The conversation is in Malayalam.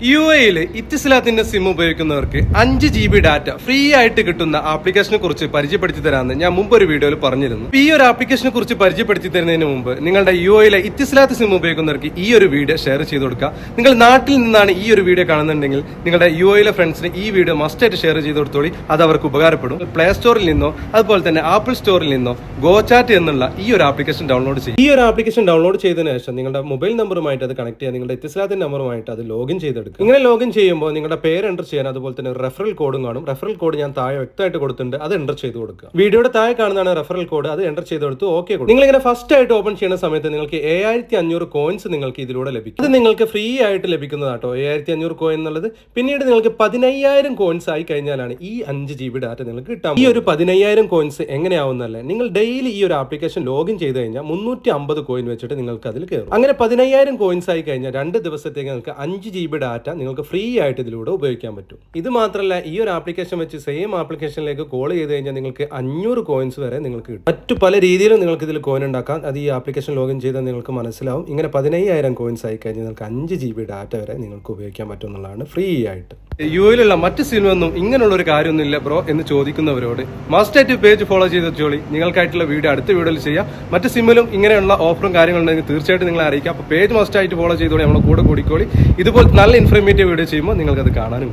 UAE-യിൽ ഇത്തിസ്ലാത്തിന്റെ സിം ഉപയോഗിക്കുന്നവർക്ക് 5 GB ഡാറ്റ ഫ്രീ ആയിട്ട് കിട്ടുന്ന ആപ്ലിക്കേഷനെ കുറിച്ച് പരിചയപ്പെടുത്തി തരാമെന്ന് ഞാൻ മുമ്പ് ഒരു വീഡിയോയിൽ പറഞ്ഞിരുന്നു. ഈ ഒരു ആപ്ലിക്കേഷനെ കുറിച്ച് പരിചയപ്പെടുത്തി തരുന്നതിന് മുമ്പ് നിങ്ങളുടെ UAE-യിലെ ഇത്തിസ്ലാത്ത് സിം ഉപയോഗിക്കുന്നവർക്ക് ഈ ഒരു വീഡിയോ ഷെയർ ചെയ്ത് കൊടുക്കുക. നിങ്ങൾ നാട്ടിൽ നിന്നാണ് ഈ ഒരു വീഡിയോ കാണുന്നുണ്ടെങ്കിൽ നിങ്ങളുടെ UAE-യിലെ ഫ്രണ്ട്സിന് ഈ വീഡിയോ മസ്റ്റായിട്ട് ഷെയർ ചെയ്ത് കൊടുത്തോളി. അത് അവർക്ക് ഉപകാരപ്പെടും. പ്ലേ സ്റ്റോറിൽ നിന്നോ അതുപോലെ തന്നെ ആപ്പിൾ സ്റ്റോറിൽ നിന്നോ ഗോചാറ്റ് എന്നുള്ള ഈ ഒരു ആപ്ലിക്കേഷൻ ഡൗൺലോഡ് ചെയ്യും. ഈ ഒരു ആപ്ലിക്കേഷൻ ഡൗൺലോഡ് ചെയ്തതിനു ശേഷം നിങ്ങളുടെ മൊബൈൽ നമ്പറുമായിട്ട് അത് കണക്ട് ചെയ്യുക. നിങ്ങളുടെ ഇത്തിസ്ലാത്തിന്റെ നമ്പറുമായിട്ട് അത് ലോഗിൻ ചെയ്തെടുക്കുക. ഇങ്ങനെ ലോഗിൻ ചെയ്യുമ്പോൾ നിങ്ങളുടെ പേര് എൻ്റർ ചെയ്യാൻ അതുപോലെ തന്നെ റെഫറൽ കോഡും കാണും. റെഫറൽ കോഡ് ഞാൻ താഴെ വ്യക്തമായിട്ട് കൊടുത്തിട്ടുണ്ട്. അത് എൻ്റർ ചെയ്ത് കൊടുക്കുക. വീഡിയോയുടെ താഴെ കാണുന്നതാണ് റെഫറൽ കോഡ്. അത് എൻ്റർ ചെയ്ത് കൊടുത്ത് ഓക്കെ കൊടുക്കും. നിങ്ങൾ ഇങ്ങനെ ഫസ്റ്റ് ആയിട്ട് ഓപ്പൺ ചെയ്യുന്ന സമയത്ത് നിങ്ങൾക്ക് 7500 കോയിൻസ് നിങ്ങൾക്ക് ഇതിലൂടെ ലഭിക്കും. അത് നിങ്ങൾക്ക് ഫ്രീ ആയിട്ട് ലഭിക്കുന്നതാട്ടോ 7500 കോയിൻ എന്നുള്ളത്. പിന്നീട് നിങ്ങൾക്ക് 15000 കോയിൻസ് ആയി കഴിഞ്ഞാലാണ് ഈ 5 GB ഡാറ്റ നിങ്ങൾക്ക് കിട്ടാം. ഈ ഒരു 15000 കോയിൻസ് എങ്ങനെയാവുന്നല്ലേ, നിങ്ങൾ ഡെയിലി ഈ ഒരു ആപ്ലിക്കേഷൻ ലോഗിൻ ചെയ്ത് കഴിഞ്ഞാൽ 350 കോയിൻ വെച്ചിട്ട് നിങ്ങൾക്ക് അതിൽ കയറും. അങ്ങനെ 15000 കോയിൻസ് ആയി കഴിഞ്ഞാൽ 2 ദിവസത്തേക്ക് നിങ്ങൾക്ക് 5 GB ഡാറ്റ നിങ്ങൾക്ക് ഫ്രീ ആയിട്ട് ഇതിലൂടെ ഉപയോഗിക്കാൻ പറ്റും. ഇത് മാത്രമല്ല, ഈ ഒരു ആപ്ലിക്കേഷൻ വെച്ച് സെയിം ആപ്ലിക്കേഷനിലേക്ക് കോൾ ചെയ്ത് കഴിഞ്ഞാൽ നിങ്ങൾക്ക് 500 കോയിൻസ് വരെ നിങ്ങൾക്ക് കിട്ടും. മറ്റു പല രീതിയിലും നിങ്ങൾക്ക് ഇതിൽ കോയിൻ ഉണ്ടാക്കാം. അത് ഈ ആപ്ലിക്കേഷൻ ലോഗിൻ ചെയ്താൽ നിങ്ങൾക്ക് മനസ്സിലാവും. ഇങ്ങനെ 15000 കോയിൻസ് ആയി കഴിഞ്ഞാൽ നിങ്ങൾക്ക് 5 GB ഡാറ്റ വരെ നിങ്ങൾക്ക് ഉപയോഗിക്കാൻ പറ്റും എന്നുള്ളതാണ് ഫ്രീ ആയിട്ട്. UAE-യിലുള്ള മറ്റ് സിനിമയൊന്നും ഇങ്ങനെയുള്ള ഒരു കാര്യമൊന്നുമില്ല ബ്രോ എന്ന് ചോദിക്കുന്നവരോട് മസ്റ്റായിട്ട് പേജ് ഫോളോ ചെയ്ത് വെച്ചോളി. നിങ്ങൾക്കായിട്ടുള്ള വീഡിയോ അടുത്ത വീഡിയോയിൽ ചെയ്യാം. മറ്റ് സിമ്മിലും ഇങ്ങനെയുള്ള ഓഫറും കാര്യങ്ങളുണ്ടെങ്കിൽ തീർച്ചയായിട്ടും നിങ്ങളെ അറിയിക്കാം. അപ്പോൾ പേജ് മസ്റ്റായിട്ട് ഫോളോ ചെയ്തോളി, നമ്മളെ കൂടെ കൂടിക്കോളി. ഇതുപോലെ നല്ല ഇൻഫർമേറ്റീവ് വീഡിയോ ചെയ്യുമ്പോൾ നിങ്ങൾക്കത് കാണാനും